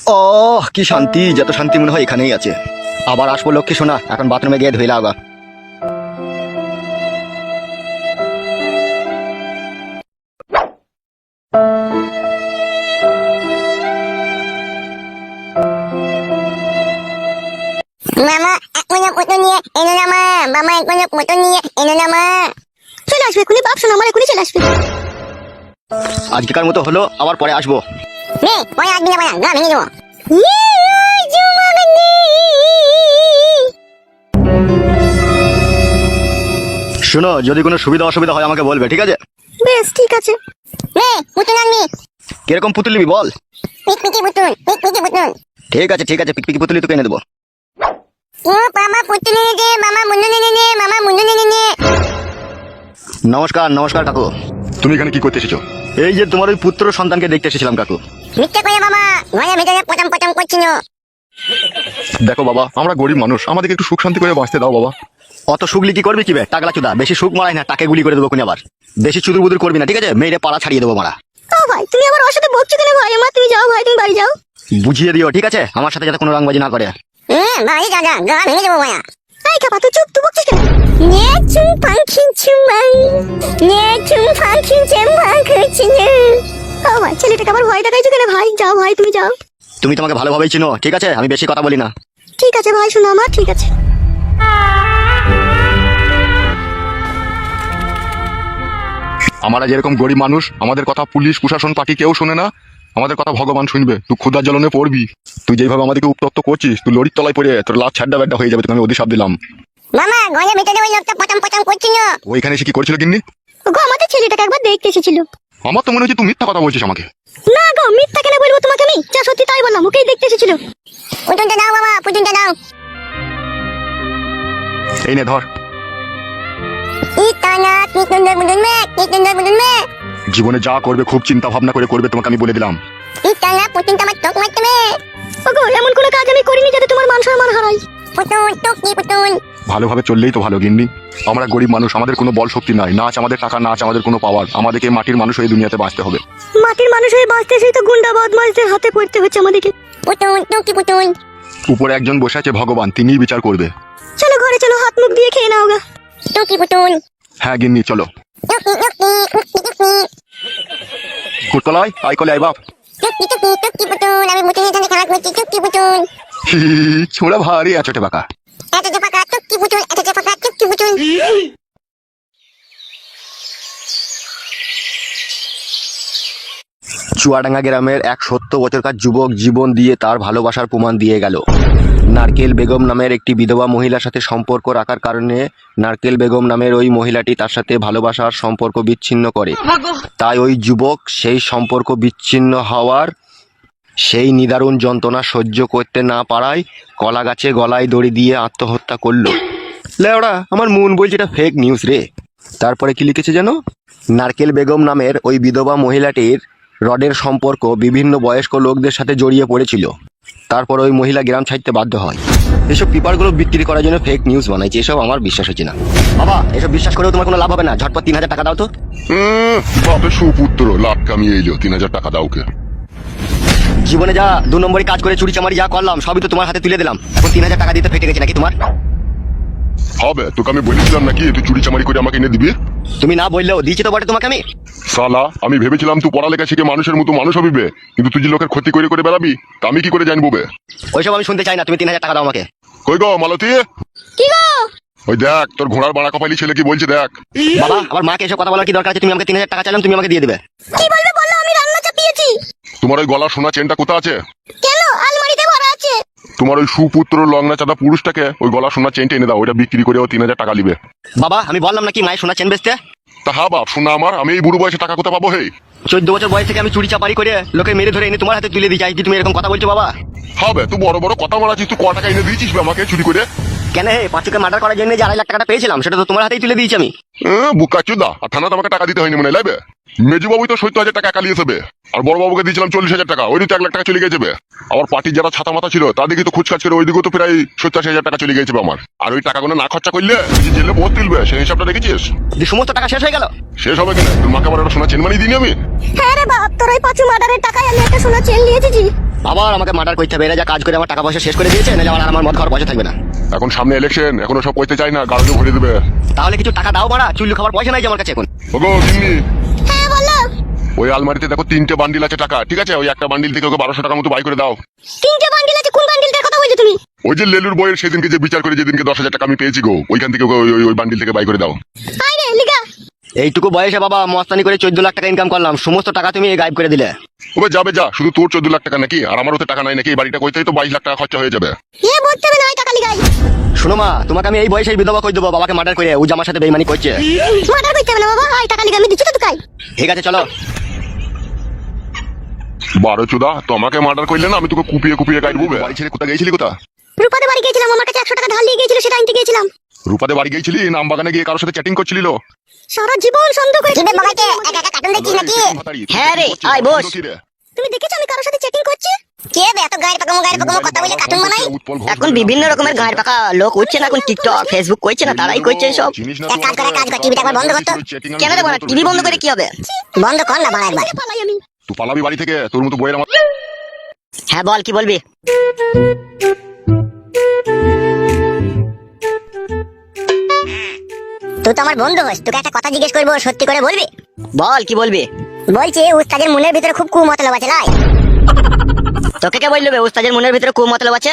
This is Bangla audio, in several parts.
ও কি শান্তি, যত শান্তি মনে হয় এখানেই আছে। আবার আসবো লক্ষ্মী সোনা, এখন বাথরুমে গিয়ে ধুইলা আগা। মামা এক মনে ফটো নিয়ে এনে না মা, মামা এক মনে ফটো নিয়ে এনে না মা। চলে আসবে এখনই, বাপ শোনো আমার এখনই চলে আসবে। আজকেকার মতো হলো, আবার পরে আসবো। নে পরে আসবি না বাড়া, গা ভেঙে দেবো। শোনো, যদি কোনো সুবিধা অসুবিধা হয় আমাকে বলবে, ঠিক আছে? বেশ ঠিক আছে। নে পুতুল আনবি। কিরকম পুতুল নিবি বল? পিকপিকি পুতুল, পিকপিকি পুতুল। ঠিক আছে ঠিক আছে, পিকপিকি পুতুলই তোকে এনে দেবো। ও মামা পুতুল এনে দে, মামা মুন্ডু এনে দে, মামা মুন্ডু এনে দে। নমস্কার নমস্কার কাকু। তুমি এখানে কি করতে এসেছো? এই যে তোমার ওই পুত্র সন্তানকে দেখতে এসেছিলাম কাকু। মিথ্যে করে মামা, ঘরে ভিতরে পটাম পটাম করছিল। দেখো বাবা, আমরা গরিব মানুষ, আমাদেরকে একটু সুখ শান্তি করে বাঁচতে দাও বাবা। অত সুগলি কি করবি কি বে টাকলা চুদা, বেশি সুখ মারাই না, টাকে গুলি করে দেবো কোন আবার। বেশি চুদুর বুদুর করবি না, ঠিক আছে? মেয়েরে পাড়া ছাড়িয়ে দেবো মারা। ও ভাই তুমি আবার ওর সাথে বকছো কেন ভাই? আমার তুমি যাও ভাই, তুমি বাড়ি যাও। বুঝিয়ে দিও, ঠিক আছে? আমার সাথে যাতে কোনো রংবাজি না করে। ভাই দাদা, গা ভেঙে দেবো মায়া। এই খাপা তুই চুপ, তুই বকছিস কেন? নে চুম পাখিন চুমাই, নে চুম পাখিন চেম্বা করছি না। ও ভাই ছেলেটাকে আবার ভয় দেখাইছো কেন ভাই? যাও ভাই তুমি যাও। তুমি তোমাকে ভালোভাবেই চিনো, ঠিক আছে? আমি বেশি কথা বলি না। ঠিক আছে ভাই, শোনো আমার, ঠিক আছে। আমরা যেরকম গরিব মানুষ, আমাদের কথা পুলিশ প্রশাসন পার্টি কেউ শোনে না, আমাদের কথা ভগবান শুনবে। তুই ক্ষুধার জ্বলনে পড়বি। তুই যেভাবে আমাদেরকে উত্তপ্ত করছিস, তুই লরির তলায় পড়ে তোর লাশ ছাড্ডা ব্যাড্ডা হয়ে যাবে, তোকে আমি অধিশাপ দিলাম। মামা ঘরের ভিতরে ওই লোকটা পটাম পটাম করছিল। ওইখানে এসে কি করছিল কিন্নি? গো আমাদের ছেলেটাকে একবার দেখতে এসেছিল। আমার তো মনে হচ্ছে তুই মিথ্যা কথা বলছিস আমাকে। না গো, মিথ্যা কেন বলবো তোমাকে আমি? যা সত্যি তাই বললাম, ওকেই দেখতে এসেছিল। পুতুলটা দাও বাবা, পুতুলটা দাও। এই নে ধর। ইতানা কি সুন্দর বুদুল মে, কি সুন্দর বুদুল মে। জীবনে যা করবে খুব চিন্তা ভাবনা করে করবে, তোমাকে আমি বলে দিলাম। ইতানা পুতুলটা আমার চোখ মারতে মে। ওগো এমন কোনো কাজ আমি করিনি যাতে তোমার মান সম্মান হারাই। পুতুল টুকি পুতুল। ভালোভাবে চললেই তো ভালো গিন্নি। আমরা গরিব মানুষ, আমাদের কোনো বল শক্তি নাই, না আছে আমাদের টাকা, না আছে আমাদের কোনো পাওয়ার। আমাদেরকে মাটির মানুষ হয়ে দুনিয়াতে বাঁচতে হবে। মাটির মানুষ হয়ে বাঁচতে সেই তো গুন্ডা বদমাশদের হাতে পড়তে হচ্ছে আমাদেরকে। পুতুল টুকি পুতুল। উপরে একজন বসে আছে ভগবান, তিনিই বিচার করবে। চলো ঘরে চলো, হাত মুখ দিয়ে খেয়ে নাও গা। টুকি পুতুল। হ্যাঁ গিন্নি চলো। টুকি টুকি টুকি টুকি। কুটকলাই আই কলে আই বাপ। টুকি টুকি টুকি পুতুল, আমি পুতুলের সাথে খেলা করছি। টুকি পুতুল। ছোড়া ভারী আছোটে বাঁকা। এত যে পাকা টুকি পুতুল, এত যে পাকা টুকি পুতুল। চুয়াডাঙ্গা গ্রামের এক 70 বছরকার যুবক জীবন দিয়ে তার ভালোবাসার প্রমাণ দিয়ে গেল। নারকেল বেগম নামের একটি বিধবা মহিলার সাথে সম্পর্ক রাখার কারণে নারকেল বেগম নামের ওই মহিলাটি তার সাথে ভালোবাসার সম্পর্ক বিচ্ছিন্ন করে। তাই ওই যুবক সেই সম্পর্ক বিচ্ছিন্ন হওয়ার সেই নিদারুণ যন্ত্রণা সহ্য করতে না পারায় কলা গাছে গলায় দড়ি দিয়ে আত্মহত্যা করলো। লেওড়া, আমার মন বলছে এটা ফেক নিউজ রে। তারপরে কি লিখেছে যেন? নারকেল বেগম নামের ওই বিধবা মহিলাটির রডের সম্পর্ক বিভিন্ন বয়স্ক লোকদের সাথে জড়িয়ে পড়েছিল। তারপর ওই মহিলা গ্রাম ছাড়তে বাধ্য হয়। এসব পেপারগুলো বিক্রি করার জন্য ফেক নিউজ বানাইছে, এসব আমার বিশ্বাস হচ্ছে না। বাবা, এসব বিশ্বাস করেও তোমার কোনো লাভ হবে না। ঝটপট 3000 টাকা দাও তো। বাপে সুপুত্র লাভ কামিয়ে এলো, 3000 টাকা দাও কে। জীবনে যা 2 নম্বরই কাজ করে চুরি চামারি যা করলাম সবই তো তোমার হাতে তুলে দিলাম। এখন 3000 টাকা দিতে ফেটে গেছে নাকি তোমার? হবে, তোকে আমি বলেছিলাম নাকি তুই চুরি চামারি করে আমাকে এনে দিবি? তুমি না বললেও দিয়েছি তো বটে তোমাকে আমি। সালা, আমি ভেবেছিলাম তুই পড়ালেখা শিখে মানুষের মতো মানুষ হবিবে, কিন্তু তুই যে লোকের ক্ষতি করে করে বেড়াবি তা আমি কি করে জানবো বে? ওইসব আমি শুনতে চাই না, তুমি 3000 টাকা দাও আমাকে। কই গো মালতী? কি গো? ওই দেখ তোর ঘোড়ার বাড়া কপালি ছেলে কি বলছে দেখ। বাবা, আমার মাকে এসব কথা বলার কি দরকার আছে? তুমি আমাকে 3000 টাকা চাইলাম, তুমি আমাকে দিয়ে দেবে। কি বলবে বলো, আমি রান্না চাপিয়েছি। তোমার ওই গলার সোনা চেনটা কোথা আছে? কেন? আলমারিতে ভরা আছে। তোমার ওই সুপুত্র লগ্না চাঁদা পুরুষটাকে ওই গলার সোনা চেনটা এনে দাও, ওইটা বিক্রি করে ও 3000 টাকা নিবে। বাবা, আমি বললাম নাকি মায়ের সোনা চেন বেচতে? তা হা বাপ, শোনা আমার, আমি এই বুড়ো বয়সে টাকা কোথা পাবো? হে 14 বছর বয়স থেকে আমি চুরি চাপারি করে লোকে মেরে ধরে এনে তোমার হাতে তুলে দিই, চাই তুমি এরকম কথা বলছো বাবা? হবে, তুই বড় বড় কথা বলাছিস, তুই ক টাকা এনে দিয়েছিস বে আমাকে চুরি করে? কেন হে, পাঁচুকে মার্ডার করার জন্য যে 2.5 লাখ টাকাটা পেয়েছিলাম সেটা তো তোমার হাতেই তুলে দিয়েছি আমি। বুকা চুদা, আর থানাতে আমাকে টাকা দিতে হয়নি মনে লাগবে। মেজু বাবু তো 70,000 টাকা কালিয়ে যাবে, আর বড় বাবুকে দিয়েছিলাম 40,000 টাকা, ওই তো 1 লাখ টাকা চলে গেছে। আবার পার্টির যারা ছাতা মাথা ছিল তাদেরকে তো খুচকাজ করে ওইদিকেও তো প্রায় 87,000 টাকা চলে গেছে আমার। আর ওই টাকাগুলো না খরচা করলে জেলে বহুত তুলবে, সেই হিসাবটা দেখেছিস? যে সমস্ত টাকা শেষ হয়ে গেল। শেষ হবে কেন? তোর মাকে আবার একটা সোনা চেন বানিয়ে দিইনি আমি? হ্যাঁ রে বাপ, তোর ওই পাঁচু মার্ডারের টাকায় আমি একটা সোনা চেন নিয়ে এসেছি। আবার আমাকে মার্ডার করতে হবে, এরা যা কাজ করে আমার টাকা পয়সা শেষ করে দিয়েছে, নাহলে আর আমার মদ খাওয়ার পয়সা থাকবে না। এখন সামনে ইলেকশন, এখনো সব কইতে চাই না, গাড়ি ভরে দেবে। তাহলে কিছু টাকা দাও মারা, চুল্লু খাবার পয়সা নাই যে আমার কাছে এখন। ওগো গিন্নি, হ্যাঁ বলো। ওই আলমারিতে দেখো 3টে বান্ডিল আছে টাকা, ঠিক আছে? ওই একটা বান্ডিল থেকে ওকে 1200 টাকার মতো বাই করে দাও। 3টে বান্ডিল আছে? কোন বান্ডিলটার কথা বলছো তুমি? ওই যে লেলুর বইয়ের সেদিনকে যে বিচার করে যেদিনকে 10,000 টাকা আমি পেয়েছি গো, ওইখান থেকে ওকে ওই বান্ডিল থেকে বাই করে দাও। আয় রে লিগা। এইটুকু বয়সে বাবা মস্তানি করে 14 লাখ টাকা ইনকাম করলাম, সমস্ত টাকা তুমি গায়েব করে দিলে। ওবে যাবে যা, শুধু তোর 14 লাখ টাকা নাকি? আর আমার ওতে টাকা নাই নাকি? এই বাড়িটা কইতেই তো 22 লাখ টাকা খরচা হয়ে যাবে। এ বলতে হবে না, ওই টাকা লিগাই। শোনো মা, তোমাকে আমি এই বয়সে বিধবা কই দেবো, বাবাকে মার্ডার করে ও যে আমার সাথে বেইমানি করছে। মার্ডার করতে হবে না বাবা, ওই টাকা লিগাই আমি দিচ্ছি তো তুই। ঠিক আছে চলো। 12 চোদা, তোমাকে মার্ডার করলে না আমি তোকে কুপিয়ে কুপিয়ে কাটবো। বাড়ি ছেড়ে কোথায় গেছিলি? কোথা? রূপাদের বাড়ি গিয়েছিলাম, আমার কাছে 100 টাকা ধার নিয়ে গিয়েছিল, সেটা আনতে গিয়েছিলাম। রূপাতে বাড়ি গেছিলি? নাম বাগানে গিয়ে কারোর সাথে চ্যাটিং করছিলি? সারা জীবন সন্দেহ করে কিবে বাবাকে একা একা কার্টুন দেখছিস নাকি? হ্যাঁ রে, আয় বস। তুমি দেখেছো আমি কারোর সাথে চ্যাটিং করছি? কে বে এত গায়ের পাকামো কথা বলে কার্টুন বানাই? এখন বিভিন্ন রকমের গায়ের পাকা লোক উঠছে না, এখন টিকটক ফেসবুক করছে না, তারাই করছে সব। এক কাজ করে টিভিটা একবার বন্ধ করতো। কেন রে বাড়া, টিভি বন্ধ করে কি হবে? বন্ধ কর না বাড়া একবার। পালাই আমি। তুই পালাবি বাড়ি থেকে? তোর মতো বইয়ের আমার। হ্যাঁ বল, কি বলবি? তুই তো আমার বন্ধু হোস, তোকে একটা কথা জিজ্ঞেস করবো, সত্যি করে বলবি? বল, কি বলবি? বলছি উস্তাদের মনের ভিতরে খুব কুমতলব আছে লাই। তোকে কে বললো উস্তাদের মনের ভিতরে খুব মতলব আছে?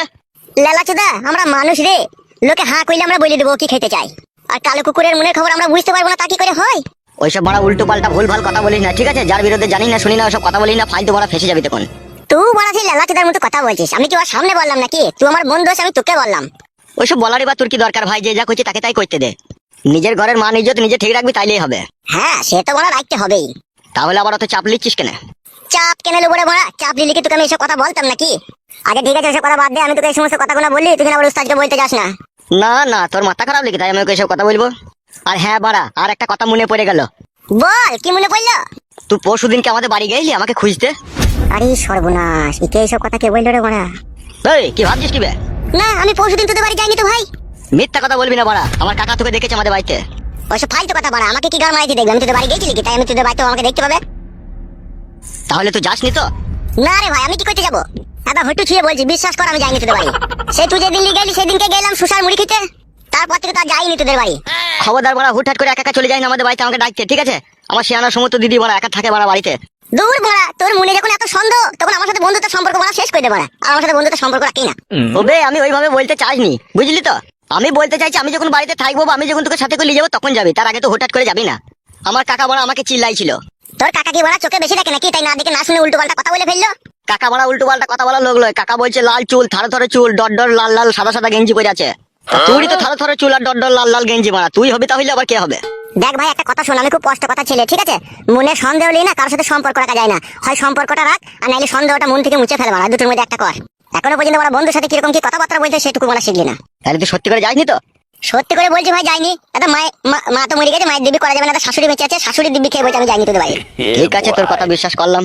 লেলা চোদা, আমরা মানুষ রে, লোকে হাঁ কইলে আমরা বলে দেবো কি খেতে চাই, আর কালো কুকুরের মনের খবর আমরা বুঝতে পারবো না, তা কি করে হয়? ওইসব বড় উল্টো পাল্টা ভুল ভাল কথা বলিস না, ঠিক আছে? যার বিরুদ্ধে জানি না শুনি না ওসব কথা বলিস না, ফালতু বড় ফেসে যাবি তখন। তুই বড় সেই লেলা চোদার মতো কথা বলছিস, আমি কি ওর সামনে বললাম নাকি? তুই আমার বন্ধু হোস, আমি তোকে বললাম। ওইসব বলারই বা তোর কি দরকার ভাই? যে যা করছে তাকে তাই করতে দে। নিজের ঘরের মান ইজ্জত নিজে ঠিক রাখবি, তাইলেই হবে। হ্যাঁ সে তো বড় রাখতে হবেই। তাহলে আবার অত চাপ লিচ্ছিস কেন? চাপ কেন নেবো রে বড়া? চাপ নিলে কি তোকে আমি এসব কথা বলতাম নাকি? আগে ঠিক আছে ওসব কথা বাদ দে, আমি তোকে এই সমস্ত কথাগুলো বললি, তুই আবার উস্তাদকে বলতে যাস না। না না, তোর মাথা খারাপ লিখে তাই আমি ওকে এসব কথা বলবো? আর হ্যাঁ বাড়া, আর একটা কথা মনে পড়ে গেল। বল, কি মনে পড়লো? তুই পরশু দিনকে আমাদের বাড়ি গেলি আমাকে খুঁজতে। আরে সর্বনাশ, একে এইসব কথা কে বললো রে বড়া? এই কি ভাবছিস কি বে? না আমি পরশুদিন তোদের বাড়ি যাইনি তো ভাই। মিথ্যা কথা বলবি না বাড়া, আমার কাকা তোকে দেখেছে আমাদের বাড়িতে। ওইসব ফালতু কথা বড়া, আমাকে কি গান মারাইতে দেখবে? আমি তোদের বাড়ি গেছিলি কি তাই আমি তোদের বাড়িতে আমাকে দেখতে পাবে? তাহলে তুই যাসনি তো? না রে ভাই, আমি কি করতে যাবো? একবার হটু ছুঁয়ে বলছি, বিশ্বাস কর আমি যাইনি তোদের বাড়ি। সেই তুই যেদিন নিয়ে গেলি সেদিনকে গেলাম সুসার মুড়ি খেতে, তারপর থেকে তো আর যাইনি তোদের বাড়ি। খবরদার বাড়া, হুটহাট করে একা একা চলে যাই না আমাদের বাড়িতে আমাকে ডাকতে, ঠিক আছে? আমার শিয়ানা সমস্ত দিদি বাড়া একা থাকে বাড়া বাড়িতে। দূর বড়া, তোর মনে যখন এত সন্দেহ তখন আমার সাথে বন্ধুত্ব সম্পর্ক বড়া শেষ করে দে বড়া, আর আমার সাথে বন্ধুত্ব সম্পর্ক রাখি না। ওবে আমি ওইভাবে বলতে চাইনি, বুঝলি তো? আমি বলতে চাইছি আমি যখন বাড়িতে থাকবো বা আমি যখন তোকে সাথে করে নিয়ে যাবো তখন যাবি, তার আগে তো হুটহাট করে যাবি না। আমার কাকা বড়া আমাকে চিল্লাইছিল। তোর কাকা কি বড়া চোখে বেশি দেখে নাকি? তাই না দেখে না শুনে উল্টো পাল্টা কথা বলে ফেললো। কাকা বড়া উল্টো পাল্টা কথা বলা লোক লয়, কাকা বলছে লাল চুল, থারে থারে চুল, ডট ডট লাল লাল সাদা সাদা গেঞ্জি পরে আছে। তুই তো থারে থারে চুল আর ডট ডট লাল লাল গেঞ্জি মারা, তুই হবি তাহলে আবার কে হবে? দেখ ভাই একটা কথা শোন, আমি খুব কষ্ট কথা ছেলে, ঠিক আছে? মনে সন্দেহ নেই না, কারোর সাথে সম্পর্ক রাখা যায় না, হয় সম্পর্কটা রাখ আর নাইলে সন্দেহটা মন থেকে মুছে ফেলে মারা, দুটোর মধ্যে একটা কর। এখনো পর্যন্ত আমার বন্ধুর সাথে কিরকম কি কথাবার্তা বলতে সেটুকু বলা শিখলি না। তাহলে তুই সত্যি করে যাসনি তো? সত্যি করে বলছি ভাই যাইনি। এটা মা তো মরে গেছে, মায়ের দিবি করা যাবে না, শাশুড়ি বেঁচে আছে, শাশুড়ির দিবি খেয়ে বলছে আমি যাইনি তোদের বাড়ি। ঠিক আছে, তোর কথা বিশ্বাস করলাম।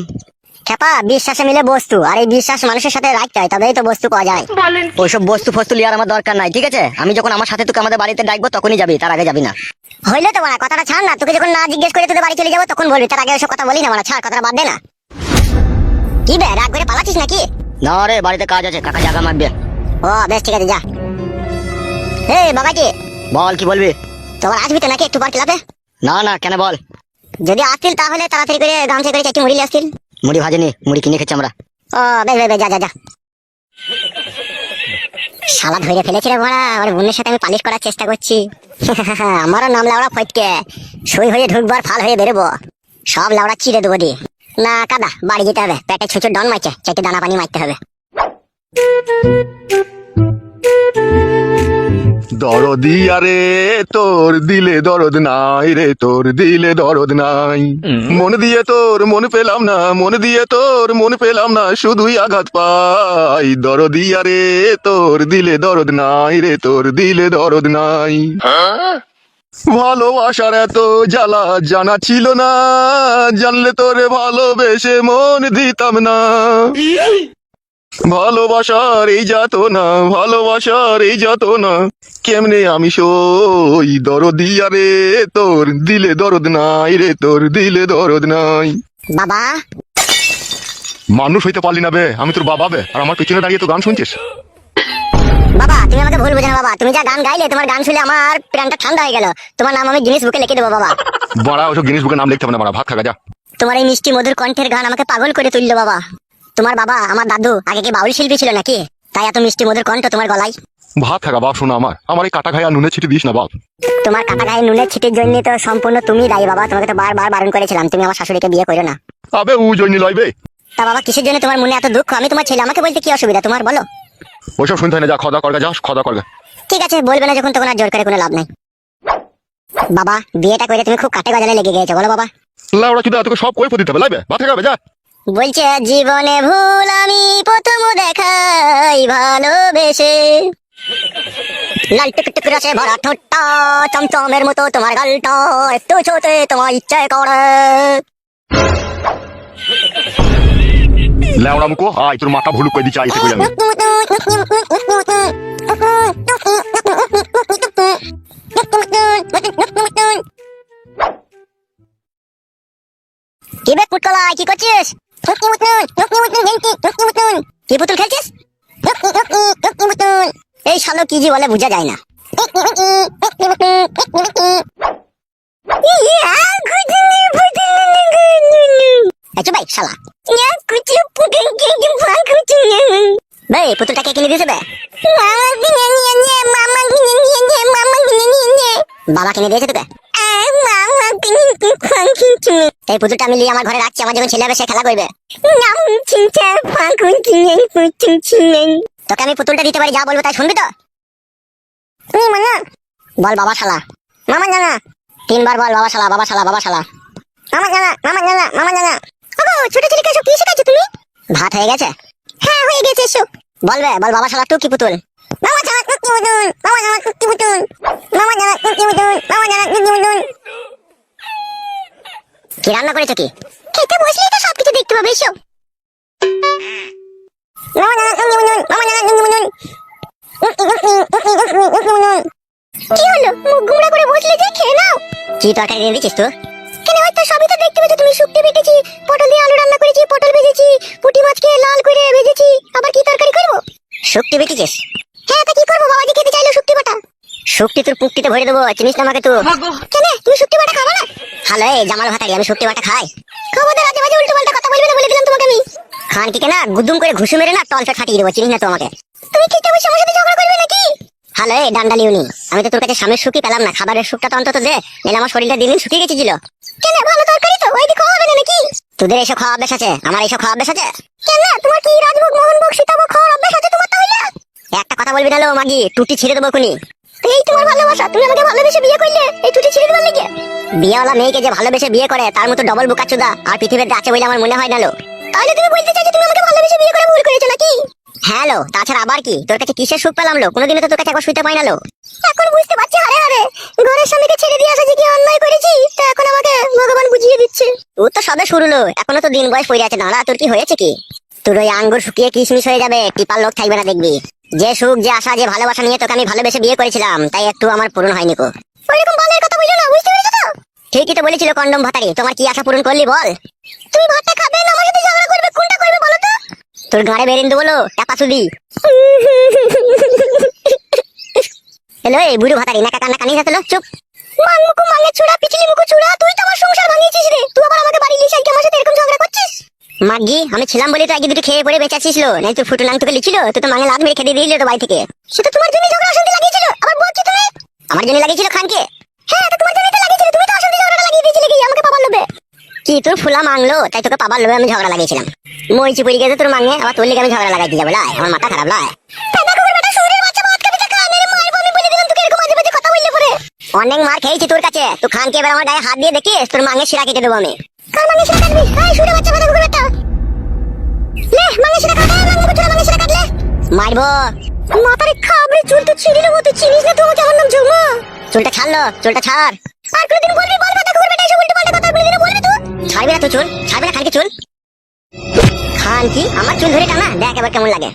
খেপা, বিশ্বাসে মিলে বস্তু, আর এই বিশ্বাস মানুষের সাথে রাখতে হয়, তবেই তো বস্তু পাওয়া যায়। ওইসব বস্তু ফস্তু লিয়ার আমার দরকার নাই, ঠিক আছে? আমি যখন আমার সাথে তোকে আমাদের বাড়িতে ডাকবো তখনই যাবি, তার আগে যাবি না। হইলে তো মারা কথাটা ছাড় না, তোকে যখন না জিজ্ঞেস করে তোদের বাড়ি চলে যাবো তখন বলবি, তার আগে ওইসব কথা বলি না মারা, ছাড় কথাটা বাদ দে না। কি বে রাগ করে পালাচ্ছিস নাকি? না রে, বাড়িতে কাজ আছে, কাকা জায়গা মারবে। ও বেশ ঠিক আছে যা। হে বাবাজি, বল, কি বলবি? তোমার আসবি তো নাকি একটু পর ক্লাবে? না না, কেন বল? যদি আসতিল তাহলে তাড়াতাড়ি করে গামছা করে চাইছি মুড়ি নিয়ে আসতিল। মুড়ি ভাজেনি, মুড়ি কিনে খেছি আমরা। ও বেশ বেশ যা যা যা। শালা ধরে ফেলেছি রে বড়া, আমার বোনের সাথে আমি পালিশ করার চেষ্টা করছি। আমারও নাম লাউড়া ফটকে, সই হয়ে ঢুকবার ফাল হয়ে বেরোবো, সব লাউড়া চিড়ে দেবো দি। না কাদা, বাড়ি যেতে হবে, পেটে ছুঁচুর ডন মারছে, চাইতে দানা পানি মারতে হবে। দরদি আরে তোর দিলে দরদ নাই রে, তোর দিলে দরদ নাই। মন দিয়ে তোর মন পেলাম না, মন দিয়ে তোর মন পেলাম না, শুধুই আঘাত পাই। দরদি আরে তোর দিলে দরদ নাই রে, তোর দিলে দরদ নাই। ভালোবাসার এত জ্বালা জানা ছিল না, জানলে তোরে ভালোবেসে মন দিতাম না। ভালোবাসার এই যাতনা, ভালোবাসার এই যাতনা, কেমনে আমি সই। দরদি আরে তোর দিলে দরদ নাই রে, তোর দিলে দরদ নাই। বাবা মানুষ হইতে পারলি না বে, আমি তোর বাবা বে, আর আমার পেছনে দাঁড়িয়ে তো গান শুনছিস। বাবা তুমি আমাকে ভুল বোঝো না বাবা, তুমি যা গান গাইলে তোমার গান শুনে আমার প্রাণটা ঠান্ডা হয়ে গেল। তোমার নাম আমি গিনিস বুকে লিখে দেবো বাবা। বড়া ওসব জিনিস বুকে নাম লিখতে হবে না, বড়া ভাত খাগা যা। তোমার এই মিষ্টি মধুর কণ্ঠের গান আমাকে পাগল করে তুললো বাবা। তোমার বাবা আমার দাদু আগে কি বাউল শিল্পী ছিল নাকি, তাই এত মিষ্টি মধুর কণ্ঠ তোমার গলায়। ভাত খাগা বাপ, শোনা আমার এই কাটা খাই আর নুনে ছিটি দিস না বাপ। তোমার কাটা গায়ে নুনের ছিটির জন্য তো সম্পূর্ণ তুমি দায়ী বাবা। তোমাকে তো বারবার বারণ করেছিলাম তুমি আমার শাশুড়িকে বিয়ে করো না। আবে উ জয়নি লইবে। তা বাবা কিসের জন্য তোমার মনে এত দুঃখ? আমি তোমার ছেলে, আমাকে বলতে কি অসুবিধা তোমার বলো? ওইসব শুনতে হয় না, যা খাওয়া দাওয়া করগা, যা খাওয়া দাওয়া করগা। ঠিক আছে বলবে না যখন, তখন আর জোর করে কোনো লাভ নাই। বাবা বিয়েটা করে তুমি খুব কাটে গজালে লেগে গেছো বলো বাবা। লাউড়া চুদা তোকে সব কই দিতে হবে, লাইবে ভাত খাবে যা। বলছে জীবনে ভুল আমি প্রথম দেখাই ভালোবেসে, লাল টুকটুক রসে ভরা ঠোঁটটা, চমচমের মতো তোমার গালটা, একটু ছোটে তোমার ইচ্ছে করে। লাউড়া মুকো আয়, তোর মাথা ভুলুক কই দিছি আইতে কই আমি। কি বে কুটকলাই, কি করছিস? কি পুতুল খেলছিস? এই শালো কি জি বলে বুঝা যায় না। আচ্ছা ভাই শালা ভাই পুতুলটাকে কিনে দিয়েছে বে? বাবা কিনে দিয়েছে তোকে? এই পুতুলটা আমি নিয়ে আমার ঘরে রাখছি, আমার যখন ছেলে হবে সে খেলা করবে। তোকে আমি পুতুলটা দিতে পারি, যা বলবো তাই শুনবি তো? বল বাবা শালা। মামা জানা 3 বার বল বাবা শালা, বাবা শালা, বাবা শালা। মামা জানা, মামা জানা, মামা জানা। ছোট ছেলেকে সব কি শেখাচ্ছ তুমি? ভাত হয়ে গেছে? হ্যাঁ হয়ে গেছে। এসো বলবে, বল বাবা শালা টুকি পুতুল। মামা জানা টুকি পুতুল, মামা জানা টুকি পুতুল, মামা জানা টুকি পুতুল, মামা জানা টুকি পুতুল। কি রান্না করেছো কি? খেতে বসলেই তো সবকিছু দেখতে পাবে। এসো মামা জানা টুকি পুতুল, মামা জানা টুকি পুতুল। কি হলো মুখ গুমড়া করে বসলে যে? খেয়ে নাও। কি তরকারি দিয়ে দিছিস তো? কেন হয়তো সবই তো দেখতে পেয়েছো তুমি। শুক্তো বেটেছি, পটল দিয়ে আলু রান্না করেছি, পটল ভেজেছি, পুঁটি মাছকে লাল করে ভেজেছি। আবার কি তরকারি করবো? শুক্তি বেটেছিস? হ্যাঁ তা কি করবো, বাবাজি খেতে চাইলো শুক্তি বাটা। শুক্তি তোর পুক্তিতে ভরে দেবো, চিনিস না আমাকে তো। কেন তুমি শুক্তি বাটা খাবে না? হ্যালো এই জামাল ভাতারি, আমি শুক্তি বাটা খাই? খবরদার আজে বাজে উল্টো পাল্টা কথা বলবে না বলে দিলাম তোমাকে আমি। খান কি কেনা গুদুম করে ঘুষু মেরে না তলটা ফাটিয়ে দেবো, চিনিস না তো আমাকে। তুমি খেতে বসে আমার সাথে ঝগড়া করবে নাকি? হ্যালো এই ডান্ডালিউনি, আমি তো তোর কাছে স্বামীর সুখই পেলাম না, খাবারের সুখটা তো অন্তত দে, নাহলে আমার শরীরটা দিন দিন শুকিয়ে গেছিল। কেন ভালো তরকারি তো, ওই দিকে খাওয়া হবে না নাকি? তোদের এইসব খাওয়া অভ্যাস আছে, আমার এইসব খাওয়া অভ্যাস আছে? কেন তোমার কি রাজভোগ মোহনভোগ সীতাভোগ খাওয়ার অভ্যাস আছে তোমার তাহলে? একটা কথা বলবি না লো মাগি, টুটি ছিঁড়ে দেবো খুনি। এই তোমার ভালোবাসা, তুমি আমাকে ভালোবেসে বিয়ে করলে এই টুটি ছিঁড়ে দেবার লেগে? বিয়েওয়ালা মেয়েকে যে ভালোবেসে বিয়ে করে তার মতো ডবল বোকাচোদা আর পৃথিবীতে আছে বলে আমার মনে হয় না লো। তাহলে তুমি বলতে চাইছো তুমি আমাকে ভালোবেসে বিয়ে করে ভুল করেছো নাকি? হ্যাঁ লো, তাছাড়া আবার কি, তোর কাছে কিসের সুখ পেলাম লো? কোনোদিনও তো তোর কাছে একবার শুইতে পাই না লো। এখন বুঝতে পারছি হারে হারে ঘরের স্বামীকে ছেড়ে দিয়ে আসা যে কি অন্যায় করেছি, তা এখন আমাকে ভগবান বুঝিয়ে দিচ্ছে। ও তো সবে শুরু লো, এখনো তো দিন বয়স পড়ে আছে। দাঁড়া, তোর কি হয়েছে কি? তোর ওই আঙ্গুর শুকিয়ে কিশমিশ হয়ে যাবে, টিপার লোক থাকবে না দেখবি। যে সুখ যে আশা যে ভালোবাসা নিয়ে তোকে আমি ভালোবেসে বিয়ে করেছিলাম তাই একটু আমার পূরণ হয়নি কো। ওইরকম বালের কথা বলছো না, বুঝতে পেরেছো তো? ঠিকই তো বলেছিল কন্ডম ভাতারি, তোমার কি আশা পূরণ করলি বল? তুমি ভাতটা খাবে না আমার সাথে ঝগড়া করবে, কোনটা করবে বলো তো? তোর গাড়ে বেরিয়ে দেবো লো টাপা সুদি। হ্যালো এই বুড়ো ভাতারি, নাকা কান্না কানি যাচ্ছে লো, চুপ। মাং মুকু মাঙে ছুড়া, পিছলি মুকু ছুড়া, তুই তো আমার সংসার ভাঙিয়েছিস রে। তুই আবার আমাকে বাড়ি লিসাই কি আমার সাথে এরকম ঝগড়া করছিস? মাগি আমি ছিলাম বলে তো আগে দুটো খেয়ে পড়ে বেঁচে আসিস লো, নাই তো ফুটু নাং তোকে লিছিল, তুই তো মাঙে লাত মেরে খেতে দিলি তো বাড়ি থেকে। সেটা তোমার জন্য ঝগড়া অশান্তি লাগিয়েছিল, আবার বলছো তুমি? আমার জন্য লাগিয়েছিল খানকে? হ্যাঁ তো তোমার জন্যই তো লাগিয়েছিল, তুমি তো অশান্তি ঝগড়া লাগিয়ে দিয়েছিলে কি আমাকে পাবার লোভে। কি তোর ফুলা মাংলো তাই তোকে পাবার লোভে আমি ঝগড়া লাগিয়েছিলাম? মইছি পড়ে গেছে তোর মাঙে, আবার তোর লিগে আমি ঝগড়া লাগাইতে যাবো লাই? আমার মাথা খারাপ লাই। অনেক মার খেয়েছি তোর কাছে, তুই খানকে এবার আমার গায়ে হাত দিয়ে দেখিস তোর মাঙে শিরা কেটে দেবো আমি। কার মাঙে শিরা কাটবি? এই শুনে বাচ্চা কথা বলবে একটা লে মাঙে শিরা কাটে, মাঙে কুচুরা মাঙে শিরা কাটলে মারবো। মাথারে খাবরে চুল তো ছিঁড়ে নেবো, তুই চিনিস না তো আমাকে, আমার নাম ঝুমা। চুলটা ছাড়লো, চুলটা ছাড়। আর কোনদিন বলবি বল কথা করবে না, এসব উল্টো পাল্টা কথা কোনদিন বলবি তুই? ছাড়বি না তুই চুল, ছাড়বি না খানকে চুল? খান কি আমার চুল ধরে টানা, দেখ এবার কেমন লাগে।